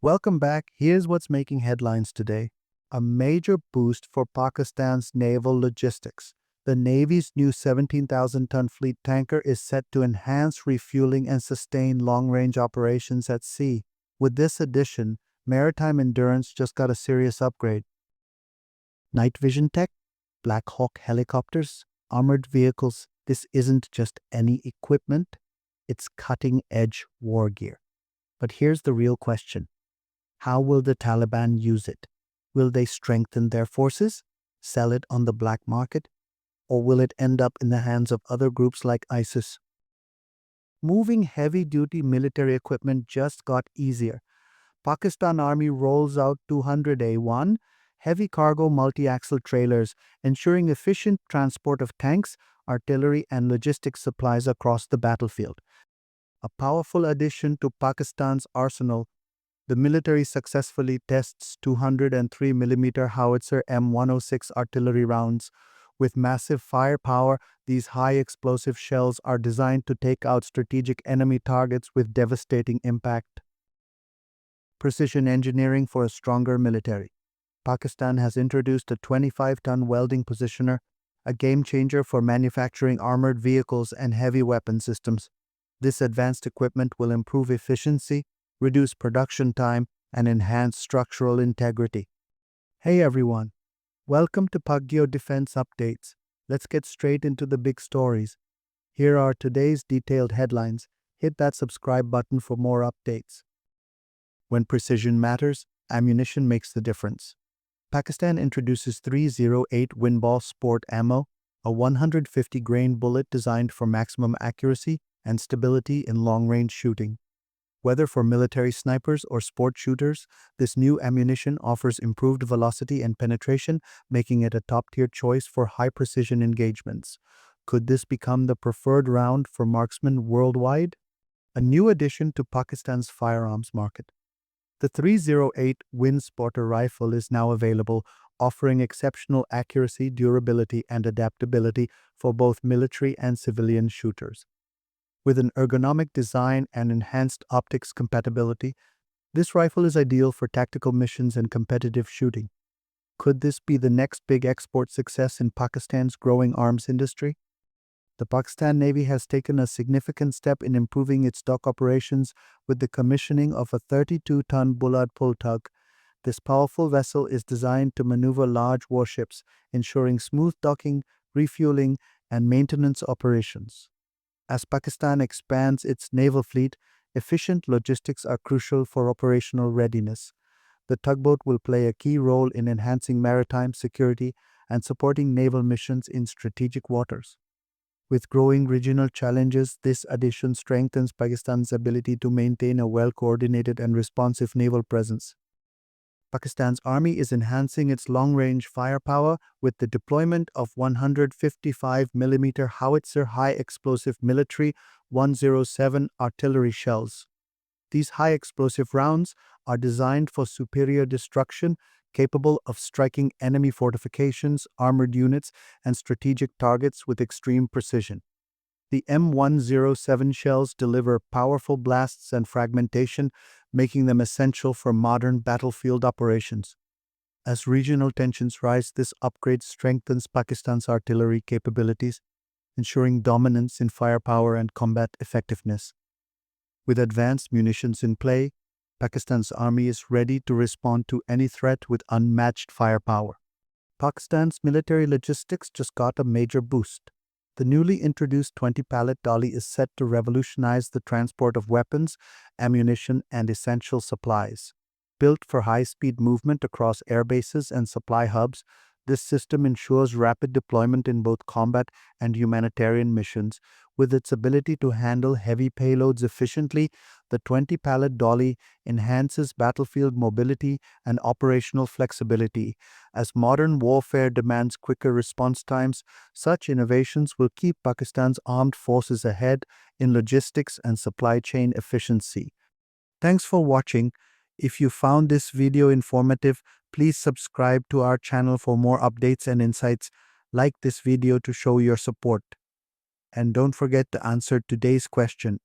Welcome back. Here's what's making headlines today. A major boost for Pakistan's naval logistics. The Navy's new 17,000-ton fleet tanker is set to enhance refueling and sustain long-range operations at sea. With this addition, maritime endurance just got a serious upgrade. Night vision tech, Black Hawk helicopters, armored vehicles. This isn't just any equipment, it's cutting-edge war gear. But here's the real question. How will the Taliban use it? Will they strengthen their forces, sell it on the black market, or will it end up in the hands of other groups like ISIS? Moving heavy-duty military equipment just got easier. Pakistan Army rolls out 200 A1 heavy cargo multi-axle trailers, ensuring efficient transport of tanks, artillery, and logistics supplies across the battlefield. A powerful addition to Pakistan's arsenal. The military successfully tests 203mm howitzer M106 artillery rounds. With massive firepower, these high-explosive shells are designed to take out strategic enemy targets with devastating impact. Precision engineering for a stronger military. Pakistan has introduced a 25-ton welding positioner, a game-changer for manufacturing armored vehicles and heavy weapon systems. This advanced equipment will improve efficiency, reduce production time, and enhance structural integrity. Hey everyone, welcome to Pakistangeo Defence Updates. Let's get straight into the big stories. Here are today's detailed headlines. Hit that subscribe button for more updates. When precision matters, ammunition makes the difference. Pakistan introduces 308 Windball Sport Ammo, a 150-grain bullet designed for maximum accuracy and stability in long-range shooting. Whether for military snipers or sport shooters, this new ammunition offers improved velocity and penetration, making it a top-tier choice for high-precision engagements. Could this become the preferred round for marksmen worldwide? A new addition to Pakistan's firearms market. The 308 Windspotter rifle is now available, offering exceptional accuracy, durability, and adaptability for both military and civilian shooters. With an ergonomic design and enhanced optics compatibility, this rifle is ideal for tactical missions and competitive shooting. Could this be the next big export success in Pakistan's growing arms industry? The Pakistan Navy has taken a significant step in improving its dock operations with the commissioning of a 32-ton Bullard pull tug. This powerful vessel is designed to maneuver large warships, ensuring smooth docking, refueling, and maintenance operations. As Pakistan expands its naval fleet, efficient logistics are crucial for operational readiness. The tugboat will play a key role in enhancing maritime security and supporting naval missions in strategic waters. With growing regional challenges, this addition strengthens Pakistan's ability to maintain a well-coordinated and responsive naval presence. Pakistan's army is enhancing its long-range firepower with the deployment of 155mm howitzer high-explosive military 107 artillery shells. These high-explosive rounds are designed for superior destruction, capable of striking enemy fortifications, armored units, and strategic targets with extreme precision. The M107 shells deliver powerful blasts and fragmentation, making them essential for modern battlefield operations. As regional tensions rise, this upgrade strengthens Pakistan's artillery capabilities, ensuring dominance in firepower and combat effectiveness. With advanced munitions in play, Pakistan's army is ready to respond to any threat with unmatched firepower. Pakistan's military logistics just got a major boost. The newly introduced 20-pallet Dolly is set to revolutionize the transport of weapons, ammunition, and essential supplies. Built for high-speed movement across air bases and supply hubs, this system ensures rapid deployment in both combat and humanitarian missions. With its ability to handle heavy payloads efficiently, the 20-pallet Dolly enhances battlefield mobility and operational flexibility. As modern warfare demands quicker response times, such innovations will keep Pakistan's armed forces ahead in logistics and supply chain efficiency. Thanks for watching. If you found this video informative, please subscribe to our channel for more updates and insights. Like this video to show your support. And don't forget to answer today's question.